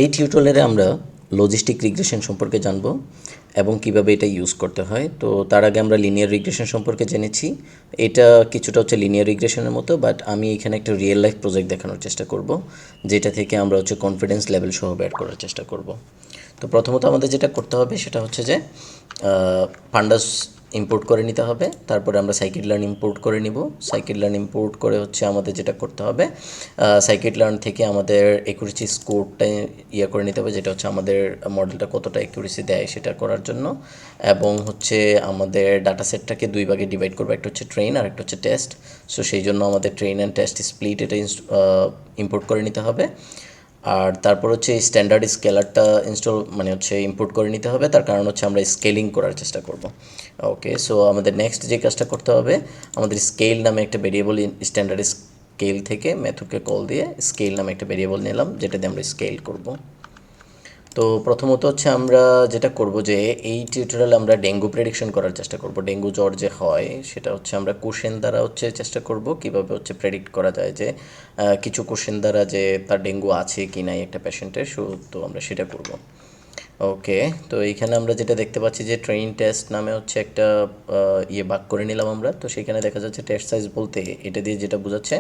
এই টিউটোরিয়ালে আমরা লজিস্টিক রিগ্রেশন সম্পর্কে জানব এবং কিভাবে এটা ইউজ করতে হয়। তো তার আগে আমরা লিনিয়ার রিগ্রেশন সম্পর্কে জেনেছি। এটা কিছুটা হচ্ছে লিনিয়ার রিগ্রেশনের মতো, বাট আমি এখানে একটা রিয়েল লাইফ প্রজেক্ট দেখানোর চেষ্টা করব, যেটা থেকে আমরা হচ্ছে কনফিডেন্স লেভেল সহ বের করার চেষ্টা করব। তো প্রথমত আমাদের যেটা করতে হবে সেটা হচ্ছে যে পান্ডাস ইম্পোর্ট করে নিতে হবে। তারপরে আমরা সাইকিট লার্ন ইম্পোর্ট করে নিব। সাইকিট লার্ন ইম্পোর্ট করে হচ্ছে আমাদের যেটা করতে হবে, সাইকিট লার্ন থেকে আমাদের অ্যাকুরেসি স্কোরটা করে নিতে হবে, যেটা হচ্ছে আমাদের মডেলটা কতটা অ্যাকুরেসি দেয় সেটা করার জন্য। এবং হচ্ছে আমাদের ডাটা সেটটাকে দুই ভাগে ডিভাইড করবো, একটা হচ্ছে ট্রেন আর একটা হচ্ছে টেস্ট। সো সেই জন্য আমাদের ট্রেন অ্যান্ড টেস্ট স্প্লিট এটা ইম্পোর্ট করে নিতে হবে। আর তারপর হচ্ছে এই স্ট্যান্ডার্ড স্কেলারটা হচ্ছে ইম্পোর্ট করে নিতে হবে। তার কারণ হচ্ছে আমরা স্কেলিং করার চেষ্টা করব। ওকে, সো আমাদের নেক্সট যে কাজটা করতে হবে, আমাদের স্কেল নামে একটা ভেরিয়েবল স্ট্যান্ডার্ড স্কেল থেকে মেথডকে কল দিয়ে স্কেল নামে একটা ভেরিয়েবল নিলাম, যেটা দিয়ে আমরা স্কেল করব। তো প্রথমত হচ্ছে আমরা যেটা করব যে এই টিউটোরিয়ালে আমরা ডেঙ্গু প্রেডিকশন করার চেষ্টা করব। ডেঙ্গু জ্বর যে হয় সেটা হচ্ছে আমরা কোশ্চেন দ্বারা হচ্ছে চেষ্টা করব কিভাবে হচ্ছে প্রেডিক্ট করা যায়, যে কিছু কোশ্চেন দ্বারা যে তার ডেঙ্গু আছে কি নাই একটা পেশেন্টের। তো আমরা সেটা করব। ওকে, তো এইখানে আমরা যেটা দেখতে পাচ্ছি যে ট্রেইন টেস্ট নামে হচ্ছে একটা ভাগ করে নিলাম আমরা। তো সেখানে দেখা যাচ্ছে টেস্ট সাইজ বলতে এটা দিয়ে যেটা বোঝাচ্ছে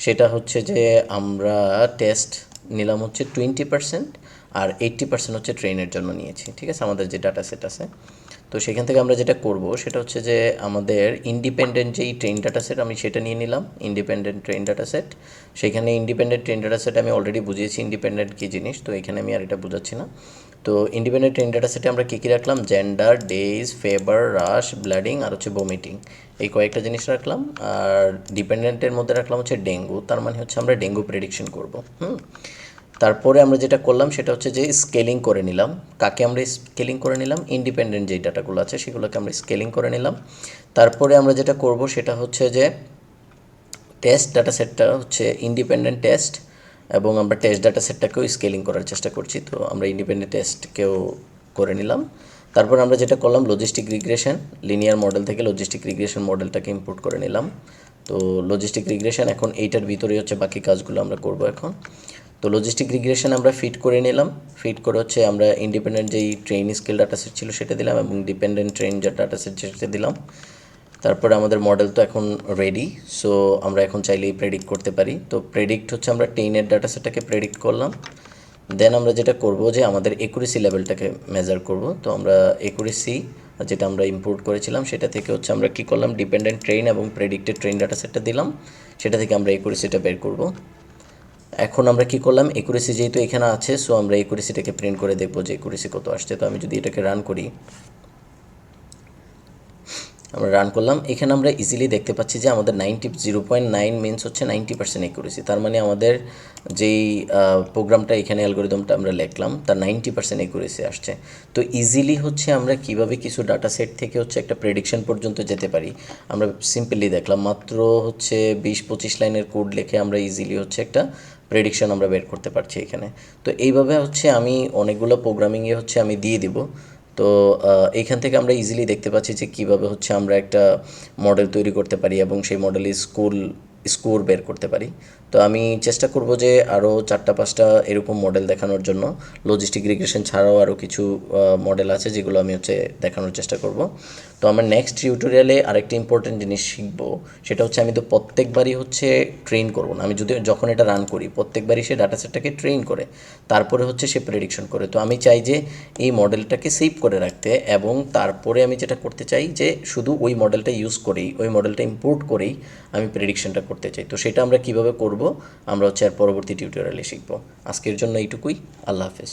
সেটা হচ্ছে যে আমরা টেস্ট নিলাম হচ্ছে 20%, আর 80% হচ্ছে ট্রেনের জন্য নিয়েছি। ঠিক আছে, আমাদের যে ডাটা সেট আছে। তো সেখান থেকে আমরা যেটা করব সেটা হচ্ছে যে আমাদের ইন্ডিপেন্ডেন্ট যেই ট্রেন ডাটা সেট আমি সেটা নিয়ে নিলাম, ইন্ডিপেন্ডেন্ট ট্রেন ডাটা সেট। সেখানে ইন্ডিপেন্ডেন্ট ট্রেন ডাটা সেট আমি অলরেডি বুঝিয়েছি ইন্ডিপেন্ডেন্ট কী জিনিস, তো এখানে আমি আর এটা বুঝাচ্ছি না। তো ইন্ডিপেন্ডেন্ট ট্রেন ডাটা সেটে আমরা কী কী রাখলাম, জেন্ডার, ডেজ, ফেভার, রাশ, ব্লাডিং আর হচ্ছে ভমিটিং, এই কয়েকটা জিনিস রাখলাম। আর ডিপেন্ডেন্টের মধ্যে রাখলাম হচ্ছে ডেঙ্গু, তার মানে হচ্ছে আমরা ডেঙ্গু প্রেডিকশন করব। তারপরে আমরা যেটা করলাম সেটা হচ্ছে যে স্কেলিং করে নিলাম। কাকে আমরা স্কেলিং করে নিলাম, ইন্ডিপেন্ডেন্ট যেই ডাটাগুলো আছে সেগুলোকে আমরা স্কেলিং করে নিলাম। তারপরে আমরা যেটা করব সেটা হচ্ছে যে টেস্ট ডাটা সেটটা হচ্ছে ইন্ডিপেন্ডেন্ট টেস্ট, এবং আমরা টেস্ট ডাটা সেটটাকেও স্কেলিং করার চেষ্টা করছি। তো আমরা ইন্ডিপেন্ডেন্ট টেস্টকেও করে নিলাম। তারপর আমরা যেটা করলাম লজিস্টিক রিগ্রেশন, লিনিয়ার মডেল থেকে লজিস্টিক রিগ্রেশন মডেলটাকে ইম্পোর্ট করে নিলাম। তো লজিস্টিক রিগ্রেশন এখন এইটার ভিতরেই হচ্ছে বাকি কাজগুলো আমরা করব এখন। তো লজিস্টিক রিগ্রেশন আমরা ফিট করে নিলাম। ফিট করে হচ্ছে আমরা ইন্ডিপেন্ডেন্ট যেই ট্রেন স্কেল ডাটা সেট ছিল সেটা দিলাম, এবং ডিপেন্ডেন্ট ট্রেন যে ডাটা সেট সেটা দিলাম। তারপরে আমাদের মডেল তো এখন রেডি। সো আমরা এখন চাইলেই প্রেডিক্ট করতে পারি। তো প্রেডিক্ট হচ্ছে আমরা ট্রেনের ডাটা সেটটাকে প্রেডিক্ট করলাম। দেন আমরা যেটা করব যে আমাদের একুরেসি লেভেলটাকে মেজার করব। তো আমরা একুরেসি যেটা আমরা ইম্পোর্ট করেছিলাম সেটা থেকে হচ্ছে আমরা কী করলাম, ডিপেন্ডেন্ট ট্রেন এবং প্রেডিক্টেড ট্রেন ডাটা সেটটা দিলাম, সেটা থেকে আমরা একুরেসিটা বের করব। এখন আমরা কি করলাম, একুরেসি যেহেতু এখানে আছে, সো আমরা একুরেসিটাকে প্রিন্ট করে দেখবো যে একুরেসি কত আসছে। তো আমি যদি এটাকে রান করি, আমরা রান করলাম, এখানে আমরা ইজিলি দেখতে পাচ্ছি যে আমাদের 0.9 মিনস হচ্ছে 90% একুরেসি। তার মানে আমাদের যেই প্রোগ্রামটা এখানে অ্যালগোরিদমটা আমরা লিখলাম তার 90% একুরেসি আসছে। তো ইজিলি হচ্ছে আমরা কিভাবে কিছু ডাটা সেট থেকে হচ্ছে একটা প্রেডিকশন পর্যন্ত যেতে পারি আমরা সিম্পলি দেখলাম। মাত্র হচ্ছে 20-25 লাইনের কোড লিখে আমরা ইজিলি হচ্ছে একটা প্রেডিকশন আমরা বের করতে পারছি এখানে। তো এইভাবে হচ্ছে আমি অনেকগুলো প্রোগ্রামিংয়ে হচ্ছে আমি দিয়ে দিব। তো এইখান থেকে আমরা ইজিলি দেখতে পাচ্ছি যে কীভাবে হচ্ছে আমরা একটা মডেল তৈরি করতে পারি এবং সেই মডেলের স্কোর বের করতে পারি। তো আমি চেষ্টা করব যে আরও 4-5টা এরকম মডেল দেখানোর জন্য। লজিস্টিক রিগ্রেশন ছাড়াও আরও কিছু মডেল আছে যেগুলো আমি হচ্ছে দেখানোর চেষ্টা করব। তো আমার নেক্সট টিউটোরিয়ালে আরেকটা ইম্পর্টেন্ট জিনিস শিখব, সেটা হচ্ছে আমি তো প্রত্যেকবারই হচ্ছে ট্রেন করব না। আমি যখন এটা রান করি প্রত্যেকবারই সে ডাটা সেটটাকে ট্রেন করে তারপরে হচ্ছে সে প্রেডিকশন করে। তো আমি চাই যে এই মডেলটাকে সেভ করে রাখতে, এবং তারপরে আমি যেটা করতে চাই যে শুধু ওই মডেলটা ইউজ করেই, ওই মডেলটা ইম্পোর্ট করেই আমি প্রেডিকশনটা করতে চাই। তো সেটা আমরা কিভাবে করব আমরা হচ্ছে আর পরবর্তী টিউটোরিয়ালে শিখব। আজকের জন্য এইটুকুই। আল্লাহ হাফেজ।